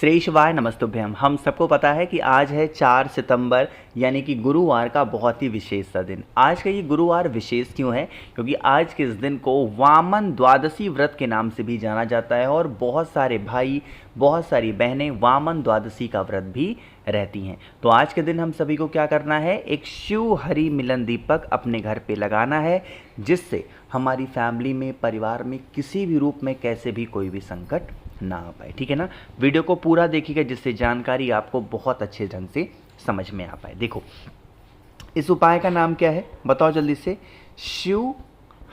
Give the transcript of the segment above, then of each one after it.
श्री शिवाय नमस्तुभ्यम। हम सबको पता है कि आज है 4 सितंबर यानी कि गुरुवार का बहुत ही विशेष सा दिन। आज का ये गुरुवार विशेष क्यों है? क्योंकि आज के इस दिन को वामन द्वादशी व्रत के नाम से भी जाना जाता है और बहुत सारे भाई, बहुत सारी बहनें वामन द्वादशी का व्रत भी रहती हैं। तो आज के दिन हम सभी को क्या करना है, एक शिव हरि मिलन दीपक अपने घर पे लगाना है, जिससे हमारी फैमिली में, परिवार में किसी भी रूप में कैसे भी कोई भी संकट ना आ पाए। ठीक है ना? वीडियो को पूरा देखिएगा जिससे जानकारी आपको बहुत अच्छे ढंग से समझ में आ पाए। देखो, इस उपाय का नाम क्या है बताओ जल्दी से। शिव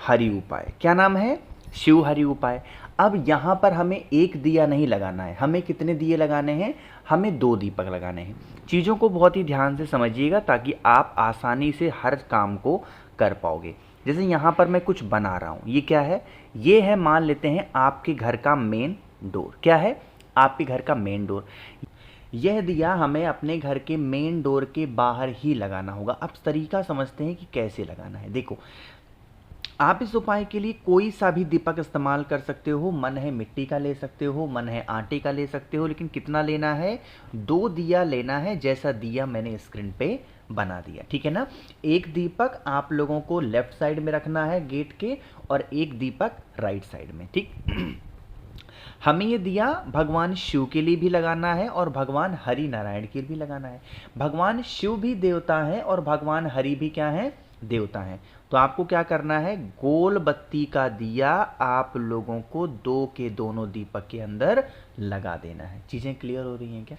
हरि उपाय। क्या नाम है? शिव हरि उपाय। अब यहाँ पर हमें एक दिया नहीं लगाना है, हमें कितने दिए लगाने हैं? हमें 2 दीपक लगाने हैं। चीज़ों को बहुत ही ध्यान से समझिएगा ताकि आप आसानी से हर काम को कर पाओगे। जैसे यहाँ पर मैं कुछ बना रहा हूँ, ये क्या है? ये है, मान लेते हैं, आपके घर का मेन डोर। क्या है? आपके घर का मेन डोर। यह दिया हमें अपने घर के मेन डोर के बाहर ही लगाना होगा। अब तरीका समझते हैं कि कैसे लगाना है। देखो, आप इस उपाय के लिए कोई सा भी दीपक इस्तेमाल कर सकते हो। मन है मिट्टी का ले सकते हो, मन है आटे का ले सकते हो, लेकिन कितना लेना है? 2 दिया लेना है, जैसा दिया मैंने स्क्रीन पे बना दिया। ठीक है ना? एक दीपक आप लोगों को लेफ्ट साइड में रखना है गेट के, और एक दीपक राइट साइड में। ठीक। हमें ये दिया भगवान शिव के लिए भी लगाना है और भगवान हरि नारायण के लिए भी लगाना है। भगवान शिव भी देवता है और भगवान हरि भी क्या है? देवता है। तो आपको क्या करना है? गोल बत्ती का दिया आप लोगों को 2 के दोनों दीपक के अंदर लगा देना है। चीज़ें क्लियर हो रही हैं क्या?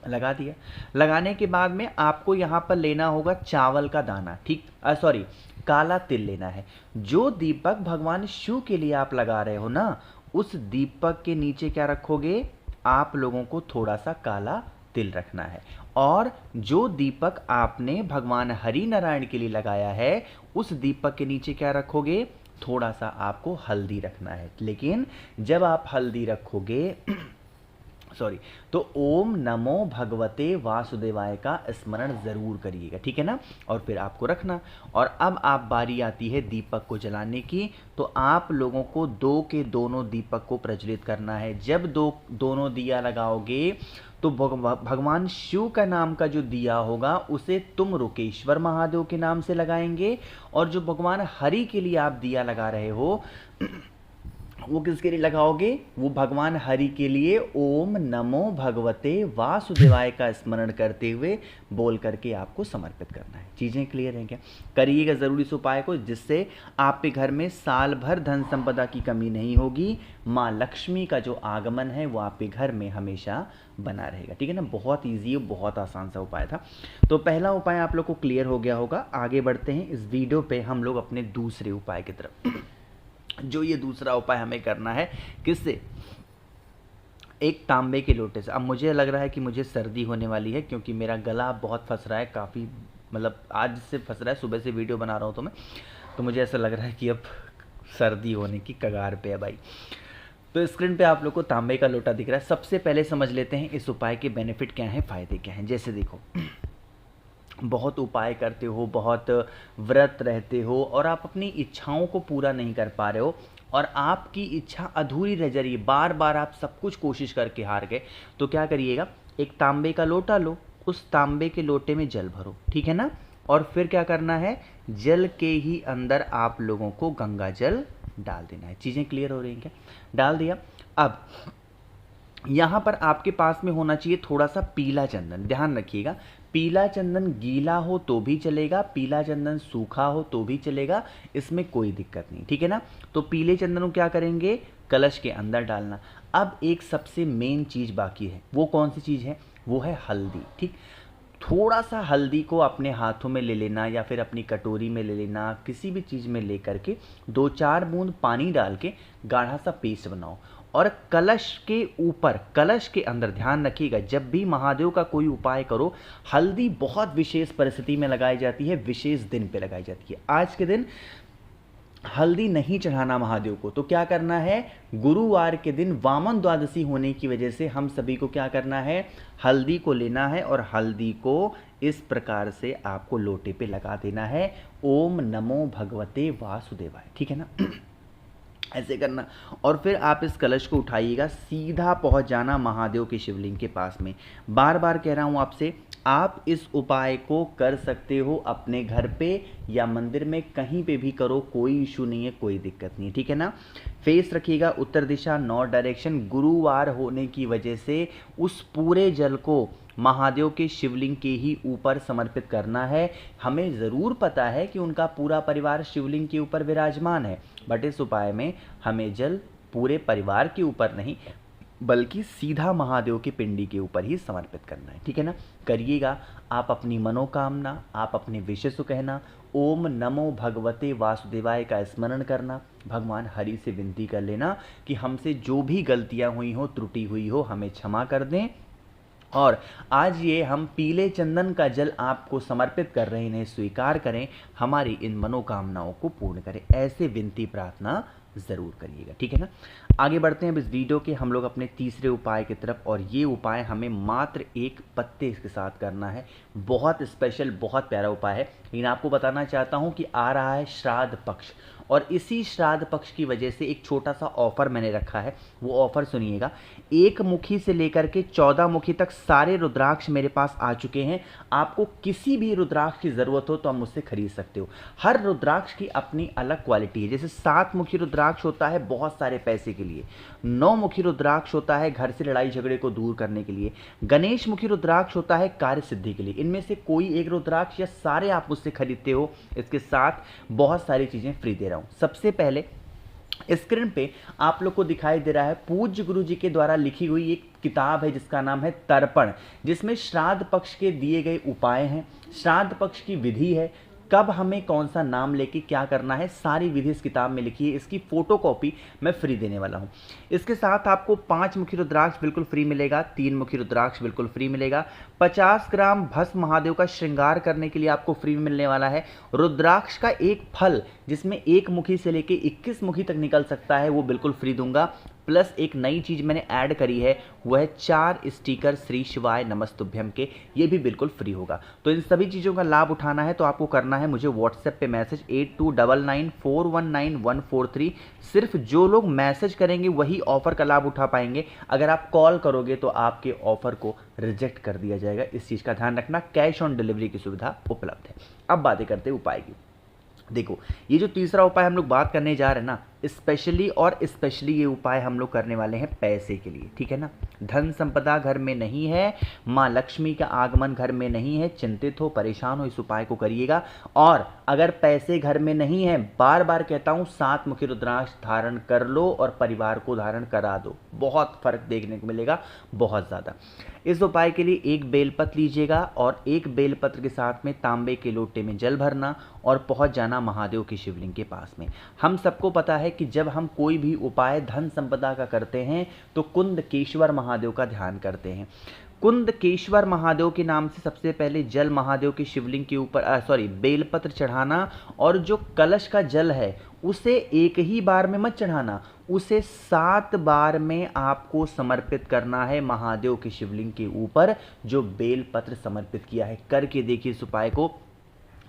लगा दिया। लगाने के बाद में आपको यहाँ पर लेना होगा चावल का दाना। ठीक, सॉरी, काला तिल लेना है। जो दीपक भगवान शिव के लिए आप लगा रहे हो ना, उस दीपक के नीचे क्या रखोगे? आप लोगों को थोड़ा सा काला तिल रखना है। और जो दीपक आपने भगवान हरि नारायण के लिए लगाया है, उस दीपक के नीचे क्या रखोगे? थोड़ा सा आपको हल्दी रखना है। लेकिन जब आप हल्दी रखोगे सॉरी, तो ओम नमो भगवते वासुदेवाय का स्मरण जरूर करिएगा। ठीक है ना? और फिर आपको रखना। और अब आप बारी आती है दीपक को जलाने की। तो आप लोगों को 2 के दोनों दीपक को प्रज्वलित करना है। जब दोनों दिया लगाओगे तो भगवान शिव का नाम का जो दिया होगा उसे तुम रुकेश्वर महादेव के नाम से लगाएंगे, और जो भगवान हरि के लिए आप दिया लगा रहे हो वो किसके लिए लगाओगे? वो भगवान हरि के लिए ओम नमो भगवते वासुदेवाय का स्मरण करते हुए बोल करके आपको समर्पित करना है। चीज़ें क्लियर हैं क्या? करिएगा ज़रूर इस उपाय को, जिससे आपके घर में साल भर धन संपदा की कमी नहीं होगी। माँ लक्ष्मी का जो आगमन है वो आपके घर में हमेशा बना रहेगा। ठीक है ना? बहुत ईजी, बहुत आसान सा उपाय था। तो पहला उपाय आप लोग को क्लियर हो गया होगा। आगे बढ़ते हैं इस वीडियो पे हम लोग अपने दूसरे उपाय की तरफ। जो ये दूसरा उपाय हमें करना है, किससे? एक तांबे के लोटे से। अब मुझे लग रहा है कि मुझे सर्दी होने वाली है, क्योंकि मेरा गला बहुत फंस रहा है, काफ़ी, मतलब आज से फंस रहा है। सुबह से वीडियो बना रहा हूँ तो मुझे ऐसा लग रहा है कि अब सर्दी होने की कगार पे है भाई। तो स्क्रीन पे आप लोग को तांबे का लोटा दिख रहा है। सबसे पहले समझ लेते हैं इस उपाय के बेनिफिट क्या हैं, फ़ायदे क्या हैं। जैसे देखो, बहुत उपाय करते हो, बहुत व्रत रहते हो, और आप अपनी इच्छाओं को पूरा नहीं कर पा रहे हो, और आपकी इच्छा अधूरी रह जा रही है, बार बार आप सब कुछ कोशिश करके हार गए। तो क्या करिएगा? एक तांबे का लोटा लो, उस तांबे के लोटे में जल भरो। ठीक है ना? और फिर क्या करना है? जल के ही अंदर आप लोगों को गंगा जल डाल देना है। चीज़ें क्लियर हो रही हैं क्या? डाल दिया। अब यहाँ पर आपके पास में होना चाहिए थोड़ा सा पीला चंदन। ध्यान रखिएगा, पीला चंदन गीला हो तो भी चलेगा, पीला चंदन सूखा हो तो भी चलेगा, इसमें कोई दिक्कत नहीं। ठीक है ना? तो पीले चंदन को क्या करेंगे? कलश के अंदर डालना। अब एक सबसे मेन चीज़ बाकी है। वो कौन सी चीज़ है? वो है हल्दी। ठीक, थोड़ा सा हल्दी को अपने हाथों में ले लेना, या फिर अपनी कटोरी में ले लेना, किसी भी चीज़ में ले करके 2-4 बूंद पानी डाल के गाढ़ा सा पेस्ट बनाओ, और कलश के ऊपर, कलश के अंदर, ध्यान रखिएगा, जब भी महादेव का कोई उपाय करो, हल्दी बहुत विशेष परिस्थिति में लगाई जाती है, विशेष दिन पे लगाई जाती है। आज के दिन हल्दी नहीं चढ़ाना महादेव को, तो क्या करना है? गुरुवार के दिन वामन द्वादशी होने की वजह से हम सभी को क्या करना है? हल्दी को लेना है, और हल्दी को इस प्रकार से आपको लोटे पे लगा देना है। ओम नमो भगवते वासुदेवाय। ठीक है ना? ऐसे करना। और फिर आप इस कलश को उठाइएगा, सीधा पहुंच जाना महादेव के शिवलिंग के पास में। बार बार कह रहा हूं आपसे, आप इस उपाय को कर सकते हो अपने घर पे या मंदिर में, कहीं पे भी करो, कोई इशू नहीं है, कोई दिक्कत नहीं है, ठीक है ना। फेस रखिएगा उत्तर दिशा, नॉर्थ डायरेक्शन। गुरुवार होने की वजह से उस पूरे जल को महादेव के शिवलिंग के ही ऊपर समर्पित करना है। हमें ज़रूर पता है कि उनका पूरा परिवार शिवलिंग के ऊपर विराजमान है, बट इस उपाय में हमें जल पूरे परिवार के ऊपर नहीं, बल्कि सीधा महादेव की पिंडी के ऊपर ही समर्पित करना है, ठीक है ना। करिएगा। आप अपनी मनोकामना, आप अपने विशेष कहना, ओम नमो भगवते वासुदेवाय का स्मरण करना, भगवान हरि से विनती कर लेना कि हमसे जो भी गलतियां हुई हो, त्रुटि हुई हो, हमें क्षमा कर दें। और आज ये हम पीले चंदन का जल आपको समर्पित कर रहे हैं, इन्हें स्वीकार करें, हमारी इन मनोकामनाओं को पूर्ण करें। ऐसे विनती प्रार्थना ज़रूर करिएगा, ठीक है ना। आगे बढ़ते हैं अब इस वीडियो के हम लोग अपने तीसरे उपाय की तरफ, और ये उपाय हमें मात्र एक पत्ते के साथ करना है। बहुत स्पेशल, बहुत प्यारा उपाय है। लेकिन आपको बताना चाहता हूँ कि आ रहा है श्राद्ध पक्ष, और इसी श्राद्ध पक्ष की वजह से एक छोटा सा ऑफर मैंने रखा है। वो ऑफर सुनिएगा। 1 मुखी से लेकर के 14 मुखी तक सारे रुद्राक्ष मेरे पास आ चुके हैं। आपको किसी भी रुद्राक्ष की ज़रूरत हो तो आप मुझसे खरीद सकते हो। हर रुद्राक्ष की अपनी अलग क्वालिटी है। जैसे 7 मुखी रुद्राक्ष होता है बहुत सारे पैसे के लिए, 9 मुखी रुद्राक्ष होता है घर से लड़ाई झगड़े को दूर करने के लिए, गणेश मुखी रुद्राक्ष होता है कार्य सिद्धि के लिए। इनमें से कोई एक रुद्राक्ष या सारे आप मुझसे खरीदते हो, इसके साथ बहुत सारी चीज़ें फ्री दे रहा हूँ। सबसे पहले स्क्रीन पे आप लोग को दिखाई दे रहा है पूज्य गुरु जी के द्वारा लिखी हुई एक किताब है जिसका नाम है तर्पण, जिसमें श्राद्ध पक्ष के दिए गए उपाय हैं, श्राद्ध पक्ष की विधि है, कब हमें कौन सा नाम लेके क्या करना है, सारी विधि इस किताब में लिखी है। इसकी फोटो कॉपी मैं फ्री देने वाला हूँ। इसके साथ आपको 5 मुखी रुद्राक्ष बिल्कुल फ्री मिलेगा, 3 मुखी रुद्राक्ष बिल्कुल फ्री मिलेगा, 50 ग्राम भस्म महादेव का श्रृंगार करने के लिए आपको फ्री मिलने वाला है। रुद्राक्ष का एक फल जिसमें 1 मुखी से लेके 21 मुखी तक निकल सकता है, वो बिल्कुल फ्री दूंगा। प्लस एक नई चीज़ मैंने ऐड करी है, वह है 4 स्टिकर श्री शिवाय नमस्तुभ्यम के, ये भी बिल्कुल फ्री होगा। तो इन सभी चीज़ों का लाभ उठाना है तो आपको करना है मुझे व्हाट्सएप पे मैसेज 8299419143। सिर्फ जो लोग मैसेज करेंगे वही ऑफर का लाभ उठा पाएंगे। अगर आप कॉल करोगे तो आपके ऑफर को रिजेक्ट कर दिया जाएगा। इस चीज़ का ध्यान रखना। कैश ऑन डिलीवरी की सुविधा उपलब्ध है। अब बातें करते हैं उपाय की। देखो, ये जो तीसरा उपाय हम लोग बात करने जा रहे हैं ना, स्पेशली ये उपाय हम लोग करने वाले हैं पैसे के लिए, ठीक है ना। धन संपदा घर में नहीं है, माँ लक्ष्मी का आगमन घर में नहीं है, चिंतित हो, परेशान हो, इस उपाय को करिएगा। और अगर पैसे घर में नहीं है, बार बार कहता हूँ 7 मुखी रुद्राक्ष धारण कर लो और परिवार को धारण करा दो, बहुत फर्क देखने को मिलेगा, बहुत ज़्यादा। इस उपाय के लिए एक बेलपत्र लीजिएगा और एक बेलपत्र के साथ में तांबे के लोटे में जल भरना और पहुंच जाना महादेव के शिवलिंग के पास में। हम सबको पता है कि जब हम कोई भी उपाय धन संपदा का करते हैं तो कुंदकेश्वर महादेव का ध्यान करते हैं। कुंदकेश्वर महादेव के नाम से सबसे पहले जल महादेव के शिवलिंग के ऊपर बेलपत्र चढ़ाना, और जो कलश का जल है उसे एक ही बार में मत चढ़ाना, उसे 7 बार में आपको समर्पित करना है महादेव के शिवलिंग के ऊपर जो बेलपत्र समर्पित किया है। करके देखिए इस उपाय को,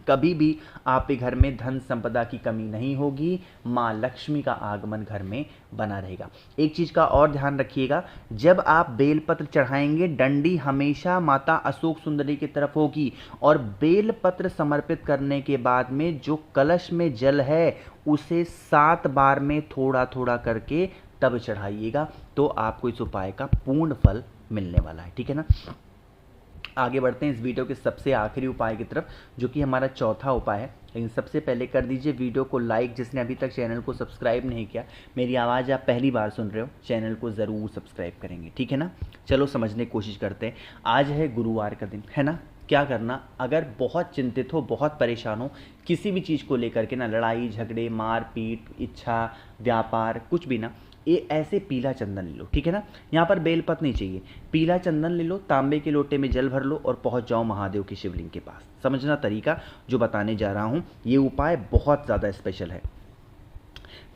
कभी भी आपके घर में धन संपदा की कमी नहीं होगी, माँ लक्ष्मी का आगमन घर में बना रहेगा। एक चीज़ का और ध्यान रखिएगा, जब आप बेलपत्र चढ़ाएंगे डंडी हमेशा माता अशोक सुंदरी की तरफ होगी, और बेलपत्र समर्पित करने के बाद में जो कलश में जल है उसे 7 बार में थोड़ा थोड़ा करके तब चढ़ाइएगा, तो आपको इस उपाय का पूर्ण फल मिलने वाला है, ठीक है ना। आगे बढ़ते हैं इस वीडियो के सबसे आखिरी उपाय की तरफ, जो कि हमारा चौथा उपाय है। लेकिन सबसे पहले कर दीजिए वीडियो को लाइक, जिसने अभी तक चैनल को सब्सक्राइब नहीं किया। मेरी आवाज़ आप पहली बार सुन रहे हो, चैनल को ज़रूर सब्सक्राइब करेंगे, ठीक है ना। चलो समझने की कोशिश करते हैं। आज है गुरुवार का दिन, है ना। क्या करना, अगर बहुत चिंतित हो, बहुत परेशान हो किसी भी चीज़ को लेकर के ना, लड़ाई झगड़े, मार पीट, इच्छा, व्यापार, कुछ भी ना, ये ऐसे पीला चंदन ले लो, ठीक है ना। यहाँ पर बेलपत्र नहीं चाहिए, पीला चंदन ले लो, तांबे के लोटे में जल भर लो और पहुँच जाओ महादेव के शिवलिंग के पास। समझना तरीका जो बताने जा रहा हूँ, ये उपाय बहुत ज़्यादा स्पेशल है।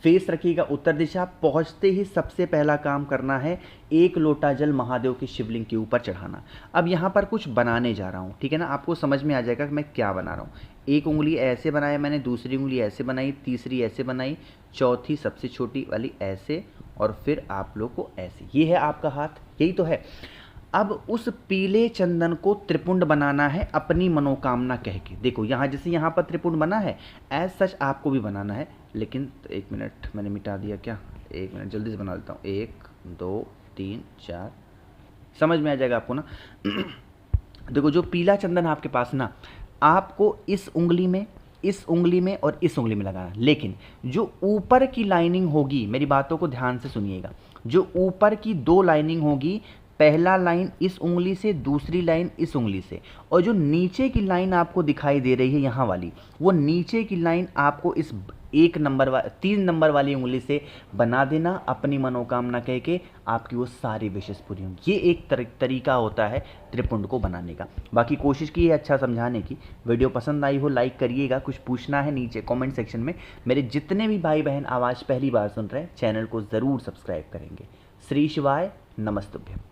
फेस रखिएगा उत्तर दिशा। पहुंचते ही सबसे पहला काम करना है 1 लोटा जल महादेव के शिवलिंग के ऊपर चढ़ाना। अब यहाँ पर कुछ बनाने जा रहा हूँ, ठीक है ना। आपको समझ में आ जाएगा कि मैं क्या बना रहा हूँ। एक उंगली ऐसे बनाया मैंने, दूसरी उंगली ऐसे बनाई, तीसरी ऐसे बनाई, चौथी सबसे छोटी वाली ऐसे, और फिर आप लोग को ऐसे। ये है आपका हाथ, यही तो है। अब उस पीले चंदन को त्रिपुंड बनाना है अपनी मनोकामना कह के। देखो यहाँ जैसे यहाँ पर त्रिपुंड बना है, एज सच आपको भी बनाना है। लेकिन 1 मिनट, मैंने मिटा दिया क्या? 1 मिनट जल्दी से बना लेता हूँ। 1 2 3 4, समझ में आ जाएगा आपको ना। देखो जो पीला चंदन आपके पास ना, आपको इस उंगली में, इस उंगली में और इस उंगली में लगाना। लेकिन जो ऊपर की लाइनिंग होगी, मेरी बातों को ध्यान से सुनिएगा, जो ऊपर की 2 लाइनिंग होगी, पहला लाइन इस उंगली से, दूसरी लाइन इस उंगली से, और जो नीचे की लाइन आपको दिखाई दे रही है यहाँ वाली, वो नीचे की लाइन आपको इस 3 नंबर वाली उंगली से बना देना अपनी मनोकामना कह के। आपकी वो सारी विशेष पूरी होंगी। ये एक तरीका होता है त्रिपुंड को बनाने का। बाकी कोशिश की है अच्छा समझाने की। वीडियो पसंद आई हो लाइक करिएगा। कुछ पूछना है नीचे कमेंट सेक्शन में। मेरे जितने भी भाई बहन आवाज़ पहली बार सुन रहे हैं, चैनल को ज़रूर सब्सक्राइब करेंगे। श्री शिवाय, नमस्तुभ्यम।